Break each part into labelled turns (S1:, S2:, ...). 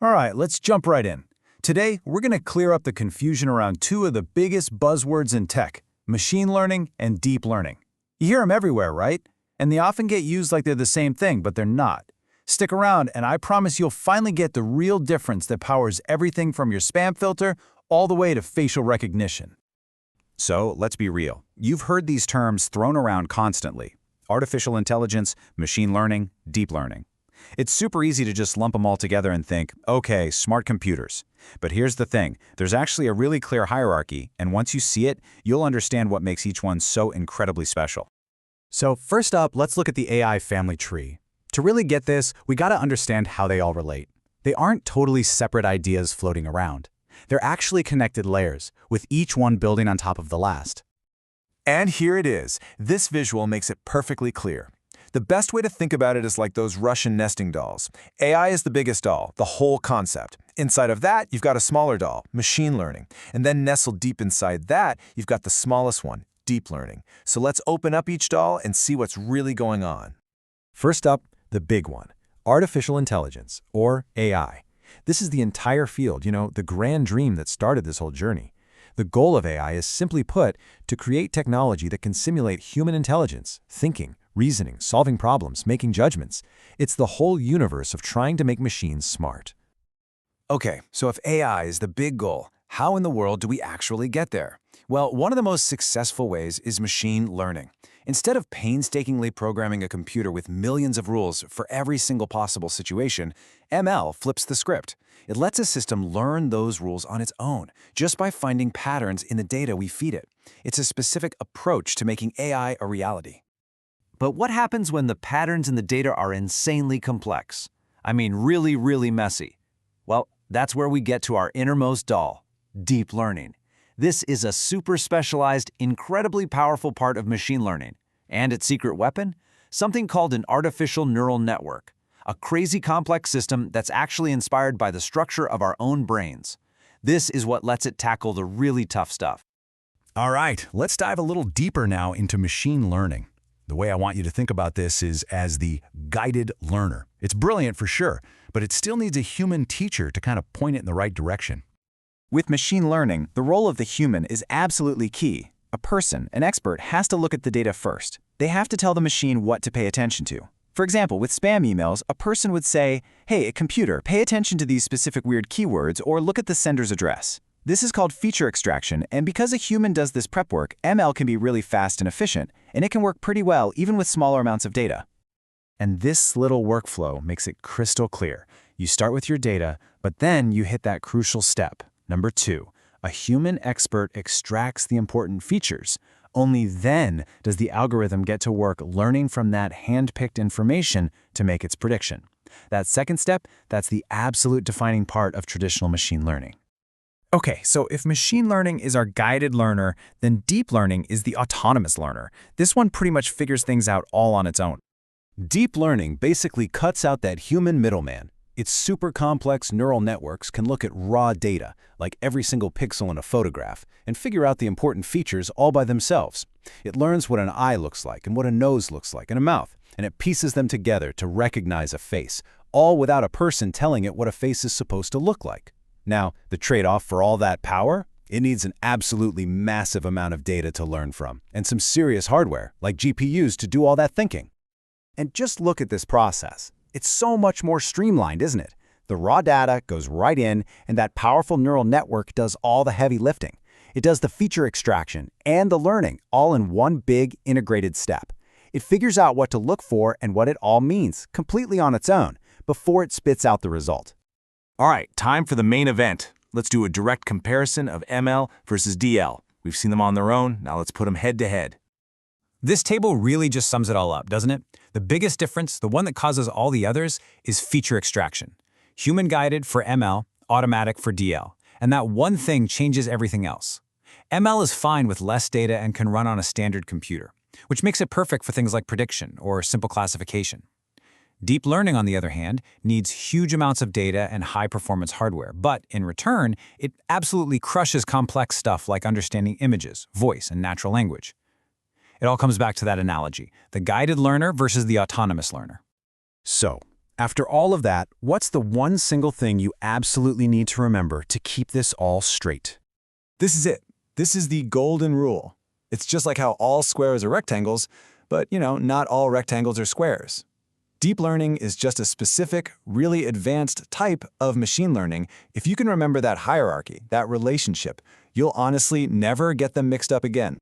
S1: All right, let's jump right in. Today, we're going to clear up the confusion around two of the biggest buzzwords in tech, machine learning and deep learning. You hear them everywhere, right? And they often get used like they're the same thing, but they're not. Stick around, and I promise you'll finally get the real difference that powers everything from your spam filter all the way to facial recognition.
S2: So, let's be real. You've heard these terms thrown around constantly. Artificial intelligence, machine learning, deep learning. It's super easy to just lump them all together and think, okay, smart computers. But here's the thing, there's actually a really clear hierarchy, and once you see it, you'll understand what makes each one so incredibly special.
S3: So first up, let's look at the AI family tree. To really get this, we gotta understand how they all relate. They aren't totally separate ideas floating around. They're actually connected layers, with each one building on top of the last.
S4: And here it is. This visual makes it perfectly clear. The best way to think about it is like those Russian nesting dolls. AI is the biggest doll, the whole concept. Inside of that, you've got a smaller doll, machine learning. And then nestled deep inside that, you've got the smallest one, deep learning. So let's open up each doll and see what's really going on.
S5: First up, the big one, artificial intelligence, or AI. This is the entire field, the grand dream that started this whole journey. The goal of AI is, simply put, to create technology that can simulate human intelligence, thinking, reasoning, solving problems, making judgments. It's the whole universe of trying to make machines smart.
S4: Okay, so if AI is the big goal, how in the world do we actually get there? Well, one of the most successful ways is machine learning. Instead of painstakingly programming a computer with millions of rules for every single possible situation, ML flips the script. It lets a system learn those rules on its own, just by finding patterns in the data we feed it. It's a specific approach to making AI a reality.
S1: But what happens when the patterns in the data are insanely complex? I mean, really, really messy. Well, that's where we get to our innermost doll, deep learning. This is a super specialized, incredibly powerful part of machine learning. And its secret weapon? Something called an artificial neural network. A crazy complex system that's actually inspired by the structure of our own brains. This is what lets it tackle the really tough stuff.
S5: All right, let's dive a little deeper now into machine learning. The way I want you to think about this is as the guided learner. It's brilliant for sure, but it still needs a human teacher to kind of point it in the right direction.
S2: With machine learning, the role of the human is absolutely key. A person, an expert, has to look at the data first. They have to tell the machine what to pay attention to. For example, with spam emails, a person would say, hey, computer, pay attention to these specific weird keywords or look at the sender's address. This is called feature extraction, and because a human does this prep work, ML can be really fast and efficient, and it can work pretty well even with smaller amounts of data. And this little workflow makes it crystal clear. You start with your data, but then you hit that crucial step. Number 2, a human expert extracts the important features. Only then does the algorithm get to work learning from that hand-picked information to make its prediction. That second step, that's the absolute defining part of traditional machine learning. Okay, so if machine learning is our guided learner, then deep learning is the autonomous learner. This one pretty much figures things out all on its own.
S1: Deep learning basically cuts out that human middleman. Its super complex neural networks can look at raw data, like every single pixel in a photograph, and figure out the important features all by themselves. It learns what an eye looks like and what a nose looks like and a mouth, and it pieces them together to recognize a face, all without a person telling it what a face is supposed to look like. Now, the trade-off for all that power? It needs an absolutely massive amount of data to learn from, and some serious hardware, like GPUs, to do all that thinking.
S3: And just look at this process. It's so much more streamlined, isn't it? The raw data goes right in, and that powerful neural network does all the heavy lifting. It does the feature extraction and the learning all in one big integrated step. It figures out what to look for and what it all means, completely on its own, before it spits out the result.
S4: All right, time for the main event. Let's do a direct comparison of ML versus DL. We've seen them on their own, now let's put them head to head.
S1: This table really just sums it all up, doesn't it? The biggest difference, the one that causes all the others, is feature extraction. Human-guided for ML, automatic for DL. And that one thing changes everything else. ML is fine with less data and can run on a standard computer, which makes it perfect for things like prediction or simple classification. Deep learning, on the other hand, needs huge amounts of data and high-performance hardware, but in return, it absolutely crushes complex stuff like understanding images, voice, and natural language. It all comes back to that analogy, the guided learner versus the autonomous learner.
S5: So,
S3: After all of that, what's the one single thing you absolutely need to remember to keep this all straight?
S4: This is it. This is the golden rule. It's just like how all squares are rectangles, but, not all rectangles are squares. Deep learning is just a specific, really advanced type of machine learning. If you can remember that hierarchy, that relationship, you'll honestly never get them mixed up again.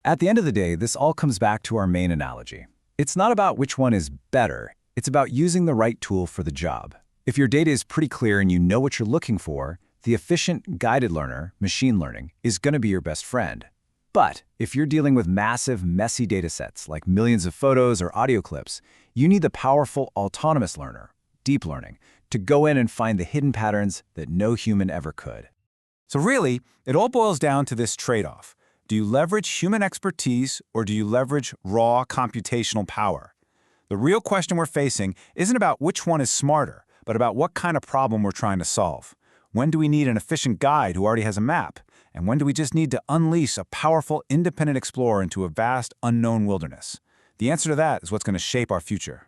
S1: At the end of the day, this all comes back to our main analogy. It's not about which one is better. It's about using the right tool for the job. If your data is pretty clear and you know what you're looking for, the efficient, guided learner, machine learning, is going to be your best friend. But if you're dealing with massive, messy datasets like millions of photos or audio clips, you need the powerful autonomous learner, deep learning, to go in and find the hidden patterns that no human ever could.
S4: So really, it all boils down to this trade-off. Do you leverage human expertise or do you leverage raw computational power? The real question we're facing isn't about which one is smarter, but about what kind of problem we're trying to solve. When do we need an efficient guide who already has a map? And when do we just need to unleash a powerful, independent explorer into a vast, unknown wilderness? The answer to that is what's going to shape our future.